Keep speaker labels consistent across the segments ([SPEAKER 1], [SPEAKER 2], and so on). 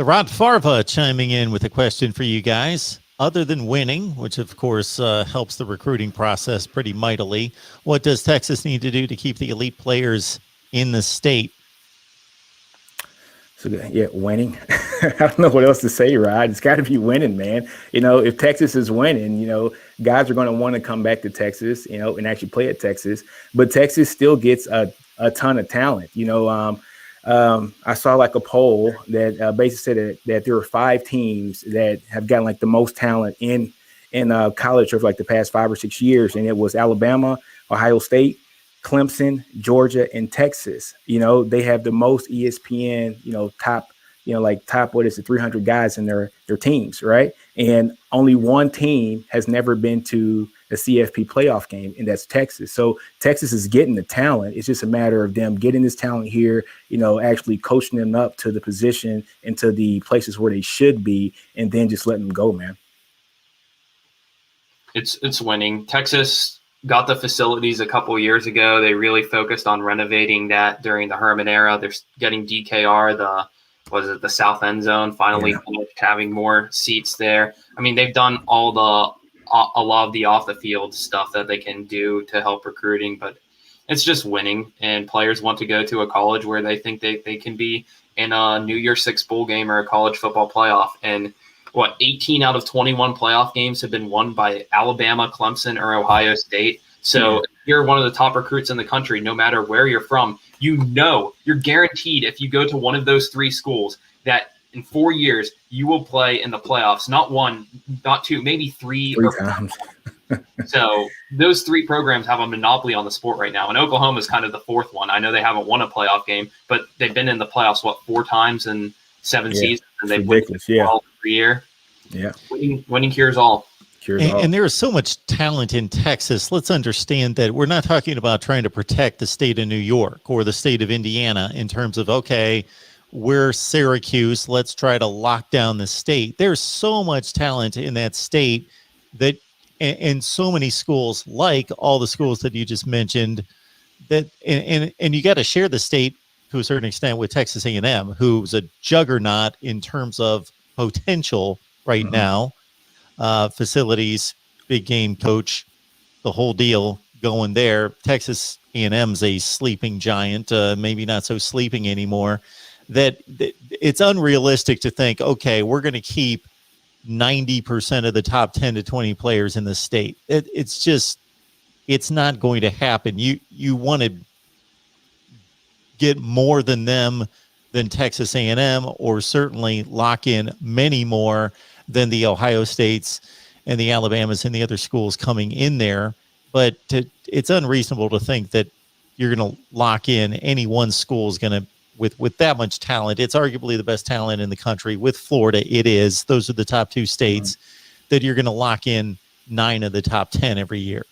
[SPEAKER 1] Rod Farva chiming in with a question for you guys. Other than winning, which of course helps the recruiting process pretty mightily, what does Texas need to do to keep the elite players in the state?
[SPEAKER 2] So yeah, winning. I don't know what else to say, Rod. It's got to be winning, man. If Texas is winning, guys are going to want to come back to Texas, and actually play at Texas. But Texas still gets a ton of talent. I saw like a poll that basically said that there were 5 teams that have gotten like the most talent in college over like the past 5 or 6 years, and it was Alabama, Ohio State, Clemson, Georgia, and Texas. They have the most ESPN, top, what is it, 300 guys in their teams, right? And only one team has never been to a CFP playoff game, and that's Texas. So Texas is getting the talent. It's just a matter of them getting this talent here, actually coaching them up to the position and to the places where they should be, and then just letting them go, man.
[SPEAKER 3] It's winning. Texas got the facilities a couple of years ago. They really focused on renovating that during the Herman era. They're getting DKR, the south end zone, finally having more seats there. I mean, they've done a lot of the off the field stuff that they can do to help recruiting, but it's just winning, and players want to go to a college where they think they can be in a New Year's Six bowl game or a college football playoff. And 18 out of 21 playoff games have been won by Alabama, Clemson, or Ohio State. So if you're one of the top recruits in the country, no matter where you're from, you're guaranteed if you go to one of those 3 schools that in 4 years you will play in the playoffs. Not 1, not 2, maybe 3
[SPEAKER 2] times.
[SPEAKER 3] So those 3 programs have a monopoly on the sport right now. And Oklahoma is kind of the 4th one. I know they haven't won a playoff game, but they've been in the playoffs, 4 times in 7 seasons, and they've won all every year.
[SPEAKER 2] Yeah.
[SPEAKER 3] Winning cures all.
[SPEAKER 1] And there is so much talent in Texas. Let's understand that we're not talking about trying to protect the state of New York or the state of Indiana in terms of, okay, we're Syracuse, let's try to lock down the state. There's so much talent in that state that, and so many schools, like all the schools that you just mentioned, that and you got to share the state to a certain extent with Texas A&M, who's a juggernaut in terms of potential right now. Facilities, big game coach, the whole deal going there. Texas A&M's a sleeping giant, maybe not so sleeping anymore. That it's unrealistic to think, okay, we're going to keep 90% of the top 10 to 20 players in the state. It's not going to happen. You want to get more than them than Texas A&M, or certainly lock in many more than the Ohio States and the Alabamas and the other schools coming in there. But it's unreasonable to think that you're going to lock in any one school is going to, with that much talent. It's arguably the best talent in the country. With Florida, it is. Those are the top 2 states that you're going to lock in 9 of the top 10 every year.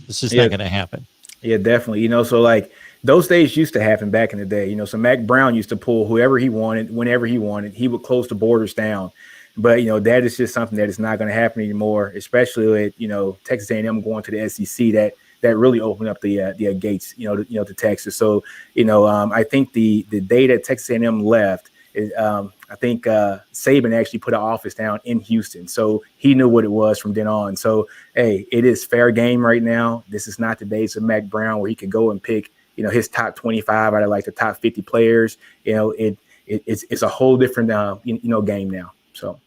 [SPEAKER 1] It's just not going to happen.
[SPEAKER 2] Yeah, definitely. So like those days used to happen back in the day. So Mac Brown used to pull whoever he wanted, whenever he wanted. He would close the borders down. But, that is just something that is not going to happen anymore, especially with, Texas A&M going to the SEC. That really opened up the gates, to Texas. So, I think the day that Texas A&M left, I think Saban actually put an office down in Houston. So he knew what it was from then on. So, hey, it is fair game right now. This is not the days of Mac Brown where he could go and pick, his top 25 out of like the top 50 players. It's a whole different, game now. So.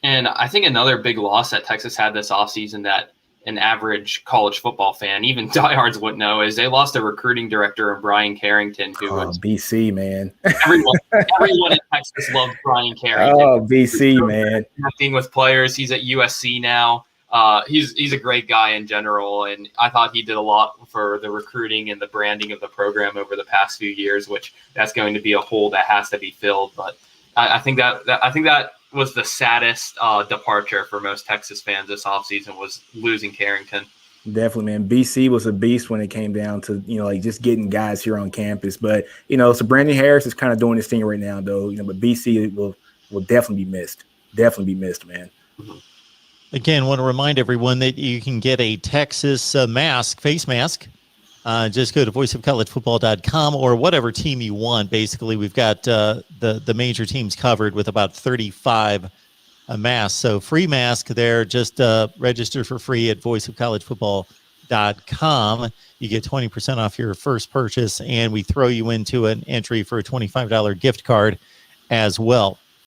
[SPEAKER 3] And I think another big loss that Texas had this offseason that an average college football fan, even diehards, wouldn't know, is they lost a recruiting director in Brian Carrington, who was
[SPEAKER 2] BC, man.
[SPEAKER 3] Everyone in Texas loved Brian Carrington.
[SPEAKER 2] Oh, BC, man.
[SPEAKER 3] Connecting with players. He's at USC now. He's a great guy in general, and I thought he did a lot for the recruiting and the branding of the program over the past few years, which that's going to be a hole that has to be filled. But I think that was the saddest departure for most Texas fans this offseason, was losing Carrington.
[SPEAKER 2] Definitely, man. BC was a beast when it came down to, like just getting guys here on campus. But, so Brandon Harris is kind of doing his thing right now, though. But BC will definitely be missed. Definitely be missed, man.
[SPEAKER 3] Mm-hmm.
[SPEAKER 1] Again, want to remind everyone that you can get a Texas face mask Just go to voiceofcollegefootball.com or whatever team you want. Basically, we've got the major teams covered with about 35 masks. So free mask there. Just register for free at voiceofcollegefootball.com. You get 20% off your first purchase, and we throw you into an entry for a $25 gift card as well.